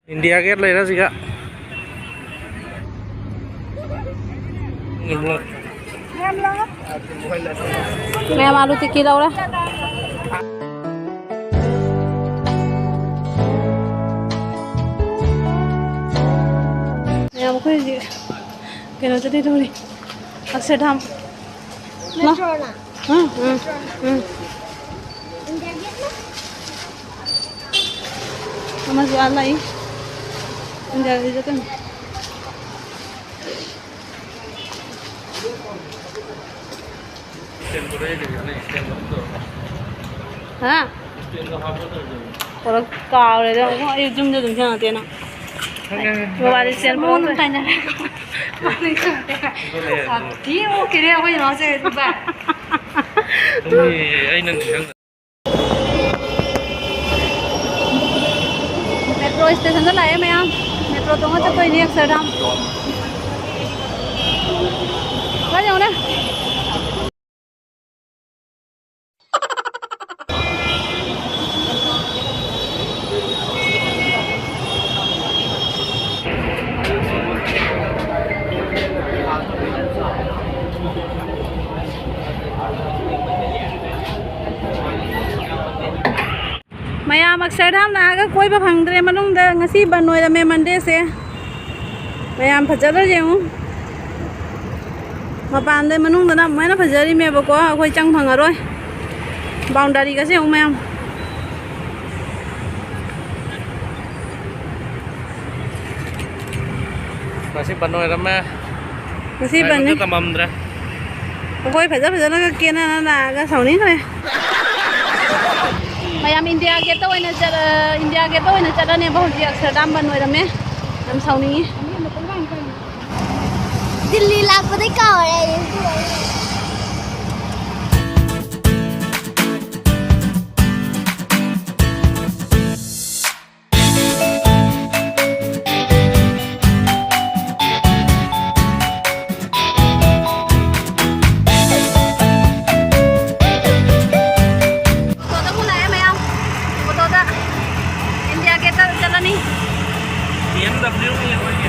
India gate ले रहा सीगा मैं आलू टिक्की lau ra मैं मुझे जी क्या चलती थोड़ी अक्सर हम ना हम जुआल लाई इंडिया गेट जाते हैं हाँ और काव ले जाओ वो ये जुम जुम जाना तेना वो वाले सेल फोन तो ताई ना ठीक वो किरे वो ये मासे तो बा ये नंगे मेट्रो स्टेशन तो लाए मैं यहाँ मेट्रो तो वहाँ तो कोई नहीं अक्सर हम क्या जाऊँ ना मैम अक्सरधाम लागा कोई फंगद्रे मनुंग ngasi बनोय रमे मंडे से मैम फजर जेऊ मपान दे मनुंग दना मैना फजरी में बको अखोय चंग फंगरोय बाउंड्री का से मैम ngasi बनोय रमे ngasi बने तममद्रे अखोय फजर फजर का केना लागा सौनी करे मैम इंडिया गेट तो इंडिया गेट तो चलने बहुत अक्सरधाम बनोय रमे हम सौनी दिल्ली लापदे का हो रहा है BMW ये वही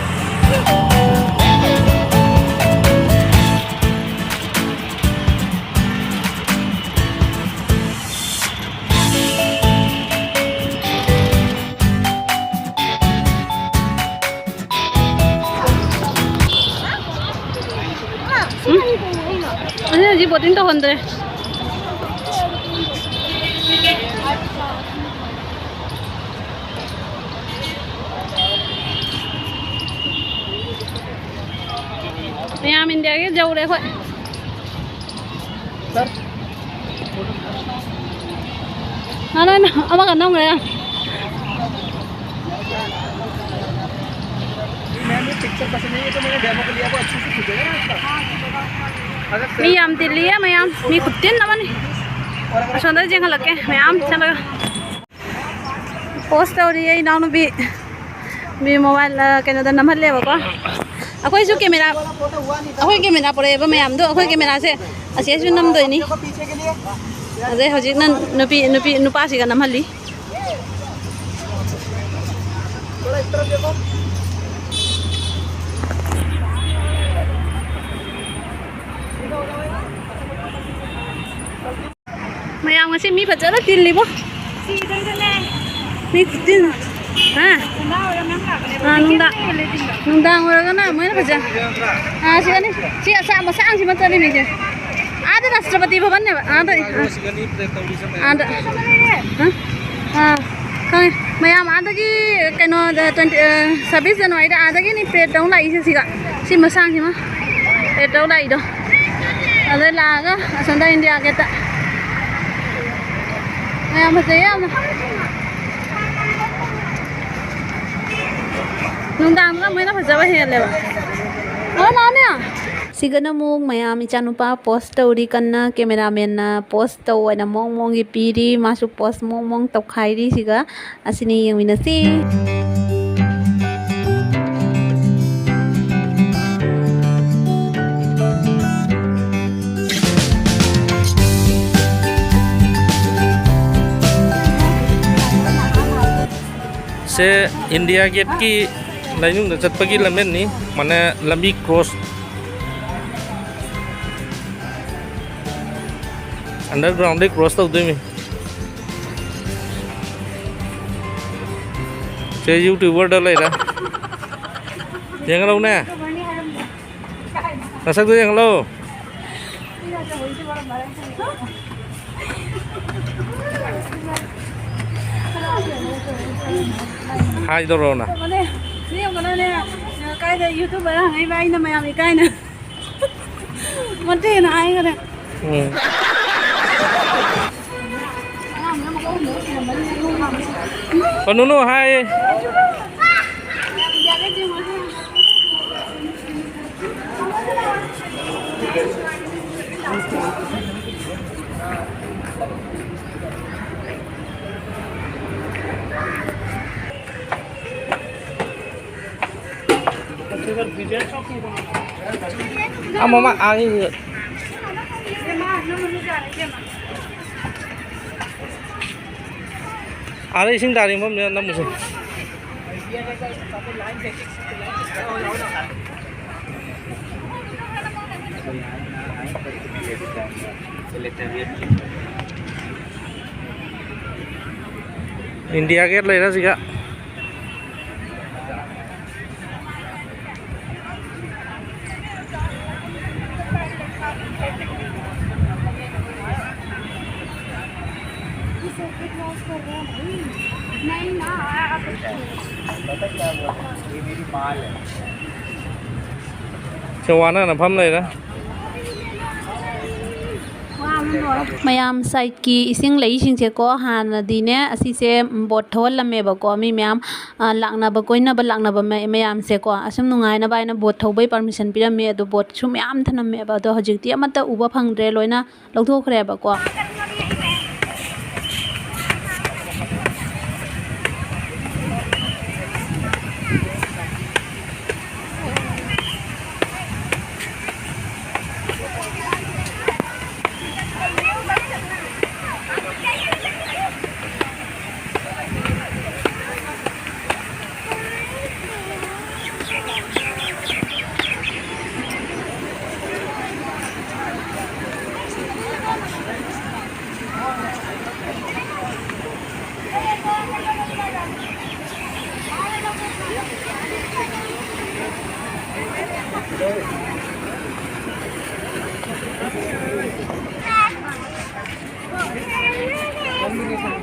अरे जी बोटिंग तो बंद है मैम इंडिया के जाऊ रे कोई हाँ ना अब करना होगा यार मैम दिल्ली है मैम मैं खुद दिन ना बनी असंदर जगह लगे मैम चलो पोस्ट हो रही है इनाम भी मोबाइल कहीं नंबर ले बको अखोई जो कैमरा अखोई कैमरा पड़े मैम दो अखोई कैमरा से असे नमदोनी अदे हजिक नुपी नुपी नुपासिगा नमहली मैम से मी फजर तिल्लीबो मी दिन हाँ नुंदांग ना मैं फजा हाँ सिगनी सी असा मसांग सी मत नहीं मुझे आधे राष्ट्रपति भवन ने आधे आधे हाँ कहीं मैम आधे की कनो 26 जनवरी आधे की नहीं प्लेट डाउन लाई से सिगा सी मसांग सी माँ प्लेट डाउन लाई दो अदे लागा असंदा इंडिया के ता मैम फजा यार नुंदांग ना मैं ना फजा वही ले बा ना ने सिगनमुक मैम इचानुपा पोस्ट तौरी कन्ना कैमरामैन ना पोस्ट तौना मोंग मोंगी पीरी मासु पोस्ट मोंग मोंग तौखाइरी सिगा असिनी यंगमिनसी से इंडिया गेट की लाइनुंग चटपगी लमेन नी माने लंबी क्रॉस अंडरग्राउंड दे क्रॉस तौदों में से यूट्यूबर दा लेरा येंगलो ने नसक दो येंगलो hai đâu rồi nè riêng của nó nè cái này youtuber hay bay nó mày cái nè mất tiền là ai cái này còn nó hai mau mak angin ada ising dari mau ni nama musuh India Gateเลยนะสิกะชวานะนะพัมเลยนะ mayam side ki ising lei sing che ko han di ne asi se bot thol la me ba ko mi myam lakna ba koina ba lakna ba mayam se ko asum nungai na ba na bot thau bai permission pira me do bot chu myam thanam me ba do hojik ti amata uba phangdre loina lokthok khre ba ko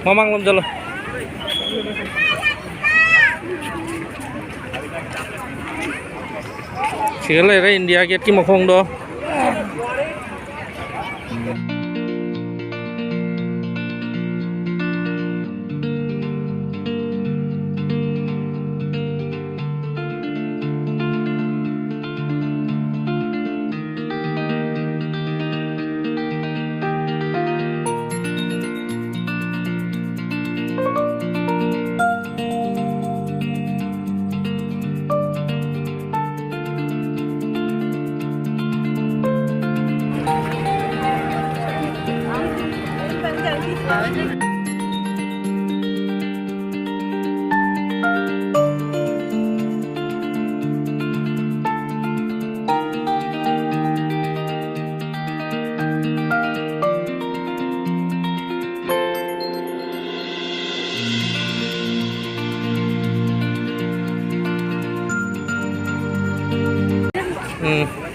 Mamang belum jalan. Sila ada India Gate ki makong do.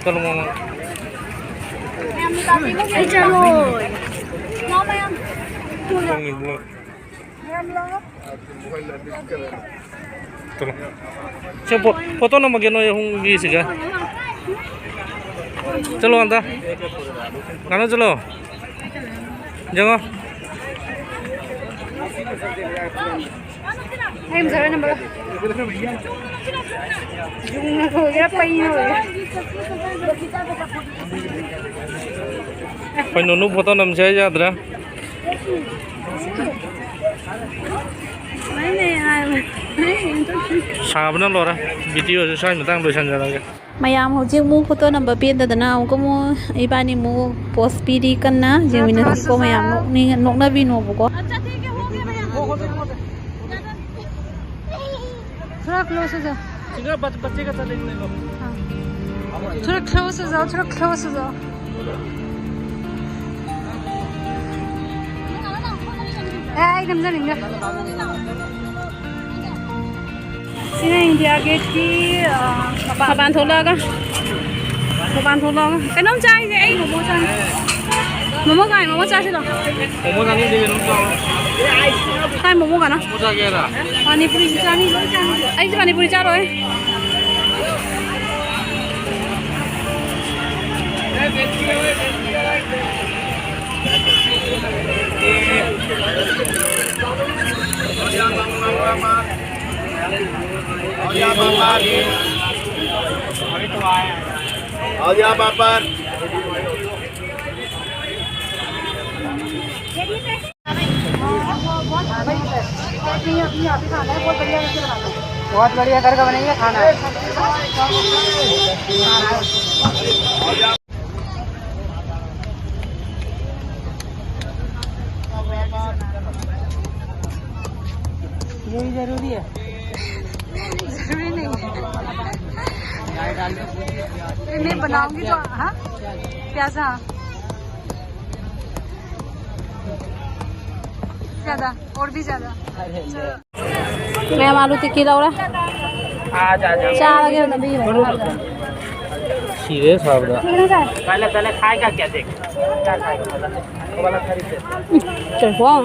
Tolong ngomong. Em chào rồi. Ngon em. Tolong. Siapa foto nama geno yang gisi ga? Chalo anta. Ngano chalo. Jangan. Em giờ đây number. Dùng rồi cái pay rồi. Pai nunu foto nam saya aja ada. Mấy này ai mà. Sabar loh ra. Video saya mentang dosan jalan. mayam hojik mu photo number pin da na ko mu ibani mu post pd kanna jemina ko mayam nok na bi no ko अच्छा ठीक है हो गया भैया थोड़ा close हो जाओ singer बच्चे का चलेंगे लो थोड़ा क्लोज हो जाओ थोड़ा क्लोज हो जाओ एकदम जानिंगे सिना इंडिया गेट की मपान थोलगा कनम चाइए आई मोमो चाइ मोमो काय मोमो चासी लो मोमो जानी दे नो तो काय मोमो का ना मोमो जा गेला पानी पूरी चानी आई पानी पूरी चा रोए All ya papan. बहुत बढ़िया घर का बनेगा खाना यही जरूरी है जरूरी नहीं मैं बनाऊंगी तो हाँ प्याजा ज्यादा और भी ज्यादा मैं आलू टिक्की लाऊं आ जा चार आगे नबी सीधे साहब पहले खाएगा क्या देख क्या खाएगा वो वाला खरीद चल वाह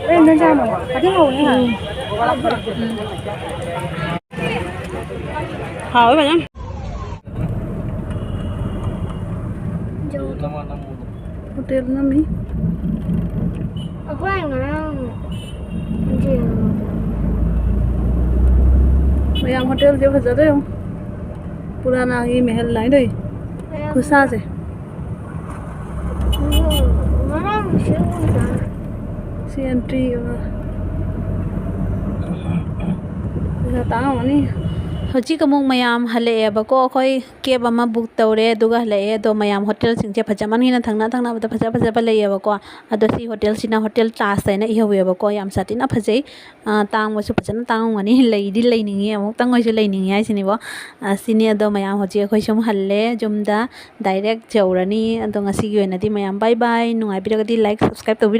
ए न जानो अरे हो नहीं हां हां भैया होटल ना मी Aku yang ngarang. Anjing. भैया होटल जो भजा रहे हो पुराना ही महल नहीं दे खुशा से Ngarang siapa? सी एंट्री ताऊ मनी हजिक अमुक मयाम हलेबको अखोई केब अमा बुक तौरे दुगा हले दो मयाम होटल सिंचे फजमन थंगना थंगना बता फजा फजा लेबको अदो सी होटल सिना होटल क्लास हैना इहवेबको याम सातिना फजै तांग वसु फजन तांग गनी लेदि लेनिंगे अमुक तांग वसु लेनिंगे हाइसिनिबो सिनि अदो मयाम हजि अखोई सम हल्ले जुमदा डायरेक्ट जौरनी अदो ngasi gi ओइनादि मयाम बाय बाय नुंगाइ बिरगदि लाइक सब्सक्राइब तौबि